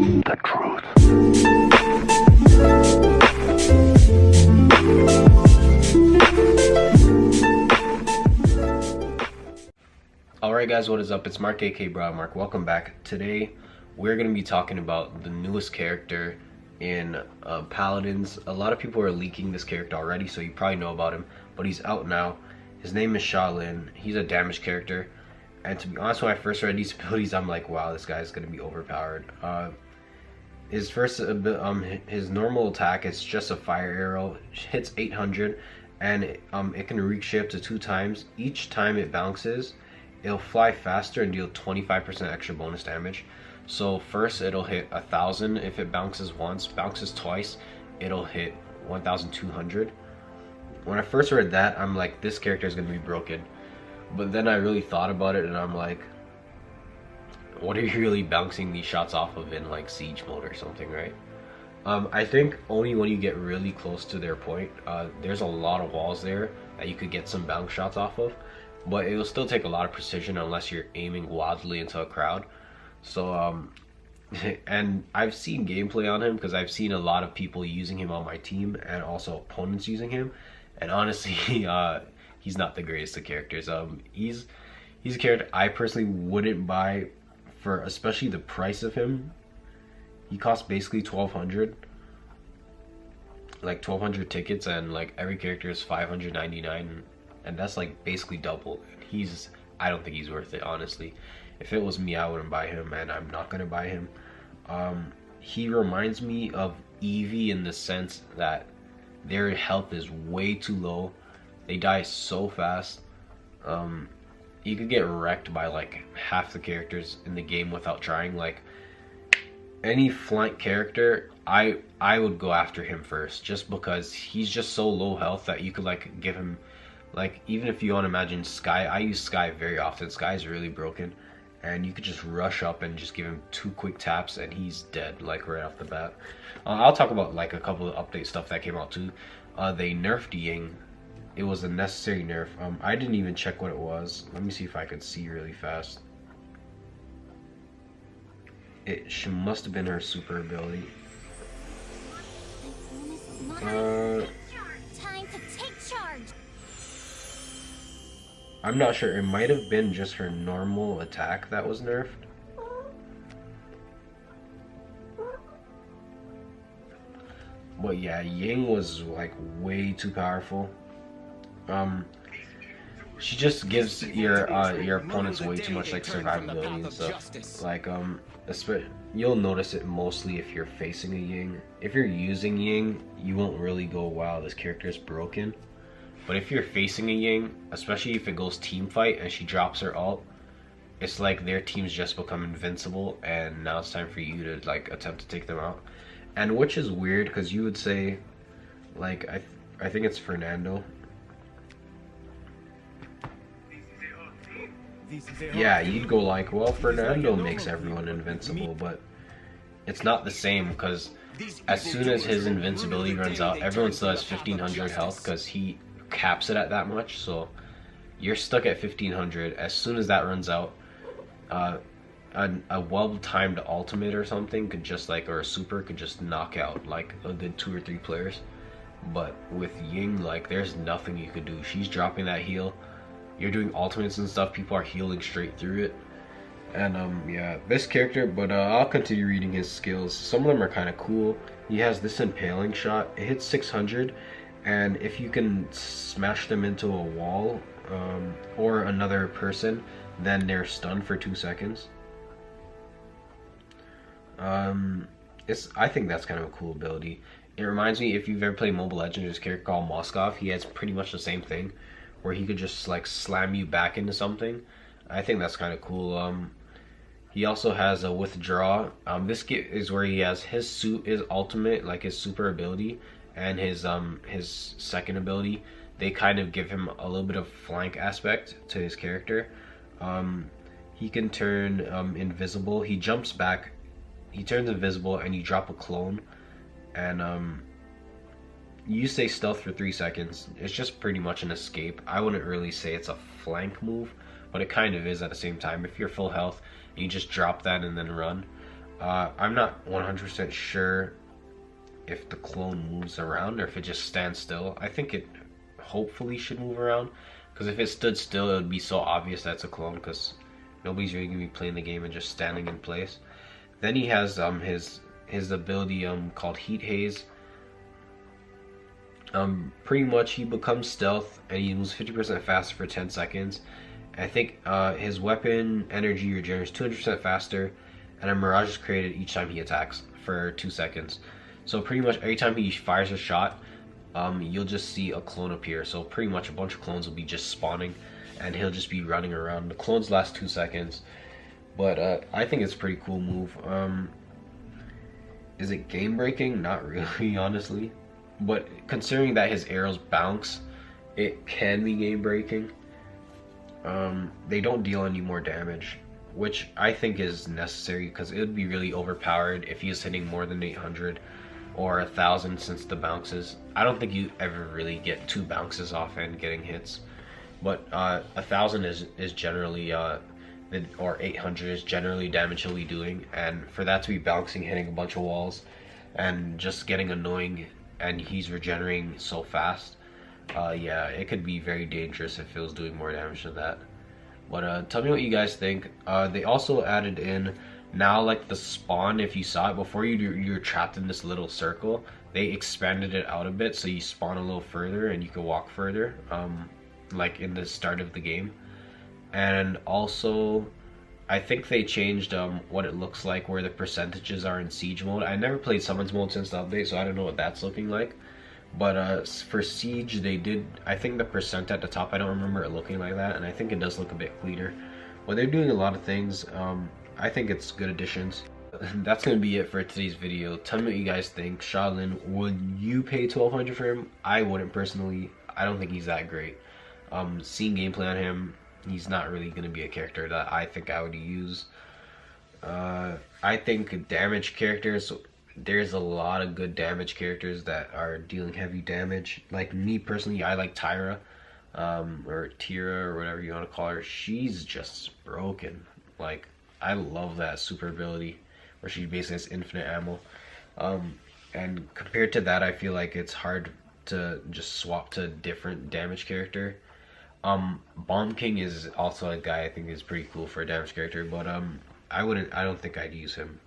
the truth. Alright guys, what is up? It's Mark aka BrawlerMark. Welcome back. Today we're going to be talking about the newest character in Paladins. A lot of people are leaking this character already, so you probably know about him, but he's out now. His name is Sha Lin. He's a damage character, and to be honest, when I first read these abilities, I'm like, wow, this guy's going to be overpowered. His his normal attack is just a fire arrow, hits 800, and it can reach shape to 2 times. Each time it bounces, it'll fly faster and deal 25% extra bonus damage. So first it'll hit 1,000 if it bounces once. Bounces twice, it'll hit 1,200. When I first read that, I'm like, this character is gonna be broken. But then I really thought about it, and I'm like, what are you really bouncing these shots off of in like siege mode or something, right? I think only when you get really close to their point. There's a lot of walls there that you could get some bounce shots off of, but it will still take a lot of precision unless you're aiming wildly into a crowd. So and I've seen gameplay on him because I've seen a lot of people using him on my team and also opponents using him, and honestly he's not the greatest of characters. He's a character I personally wouldn't buy, for especially the price of him. He costs basically 1,200, like 1,200 tickets, and like every character is 599, and that's like basically double. I don't think he's worth it, honestly. If it was me, I wouldn't buy him, and I'm not gonna buy him. He reminds me of Eevee in the sense that their health is way too low. They die so fast. You could get wrecked by like half the characters in the game without trying. Like any flank character, I would go after him first, just because he's just so low health that you could like give him, like, even if you want to imagine Sky. I use Sky very often. Sky is really broken, and you could just rush up and just give him 2 quick taps and he's dead, like right off the bat. I'll talk about like a couple of update stuff that came out too. They nerfed Ying. It was a necessary nerf. I didn't even check what it was. Let me see if I could see really fast. She must have been her super ability. Time to take charge. I'm not sure. It might have been just her normal attack that was nerfed. But yeah, Ying was like way too powerful. She just gives your opponents way too much like survivability and stuff. Like you'll notice it mostly if you're facing a Ying. If you're using Ying, you won't really go, wow, this character is broken. But if you're facing a Ying, especially if it goes team fight and she drops her ult, it's like their teams just become invincible, and now it's time for you to like attempt to take them out. And which is weird, because you would say, like, I think it's Fernando. Yeah, you'd go like, well, Fernando makes everyone invincible, but it's not the same, because as soon as his invincibility runs out, everyone still has 1,500 health because he caps it at that much. So you're stuck at 1,500. As soon as that runs out, a well-timed ultimate or something could just like, or a super could just knock out like the 2 or 3 players. But with Ying, like, there's nothing you could do. She's dropping that heal. You're doing ultimates and stuff, people are healing straight through it. And yeah, this character, but I'll continue reading his skills. Some of them are kind of cool. He has this impaling shot. It hits 600, and if you can smash them into a wall or another person, then they're stunned for 2 seconds. I think that's kind of a cool ability. It reminds me, if you've ever played Mobile Legends, there's a character called Moskov. He has pretty much the same thing, where he could just like slam you back into something. I think that's kind of cool. He also has a withdraw. This is where he has his ultimate, like his super ability, and his second ability. They kind of give him a little bit of flank aspect to his character. He can turn invisible. He jumps back, he turns invisible, and you drop a clone, and you stay stealth for 3 seconds. It's just pretty much an escape. I wouldn't really say it's a flank move, but it kind of is at the same time. If you're full health and you just drop that and then run. I'm not 100% sure if the clone moves around or if it just stands still. I think it hopefully should move around, because if it stood still, it would be so obvious that's a clone, because nobody's really gonna be playing the game and just standing in place. Then he has his ability called Heat Haze. Pretty much he becomes stealth and he moves 50% faster for 10 seconds. I think his weapon energy regenerates 200% faster, and a mirage is created each time he attacks for 2 seconds. So pretty much every time he fires a shot, you'll just see a clone appear. So pretty much a bunch of clones will be just spawning, and he'll just be running around. The clones last 2 seconds, but I think it's a pretty cool move. Is it game breaking? Not really, honestly. But considering that his arrows bounce, it can be game breaking. They don't deal any more damage, which I think is necessary, because it would be really overpowered if he is hitting more than 800 or 1,000 since the bounces. I don't think you ever really get 2 bounces off and getting hits, but 1,000 is generally or 800 is generally damage he'll be doing, and for that to be bouncing, hitting a bunch of walls, and just getting annoying, and he's regenerating so fast, yeah, it could be very dangerous if it was doing more damage than that. But tell me what you guys think. They also added in now, like the spawn, if you saw it before, you're trapped in this little circle. They expanded it out a bit, so you spawn a little further and you can walk further, like in the start of the game. And also, I think they changed what it looks like, where the percentages are in siege mode. I never played summons mode since the update, so I don't know what that's looking like. But for siege, they did, I think the percent at the top, I don't remember it looking like that, and I think it does look a bit cleaner. But they're doing a lot of things. I think it's good additions. That's gonna be it for today's video. Tell me what you guys think. Sha Lin, would you pay 1,200 for him? I wouldn't personally. I don't think he's that great. Seeing gameplay on him, he's not really going to be a character that I think I would use. I think damage characters, there's a lot of good damage characters that are dealing heavy damage. Like me personally, I like Tyra, or Tira, or whatever you want to call her. She's just broken. Like, I love that super ability where she basically has infinite ammo. And compared to that, I feel like it's hard to just swap to a different damage character. Bomb King is also a guy I think is pretty cool for a damage character, but I don't think I'd use him.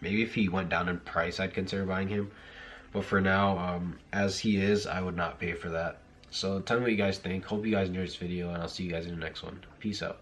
Maybe if he went down in price, I'd consider buying him. But for now, as he is, I would not pay for that. So tell me what you guys think. Hope you guys enjoyed this video, and I'll see you guys in the next one. Peace out.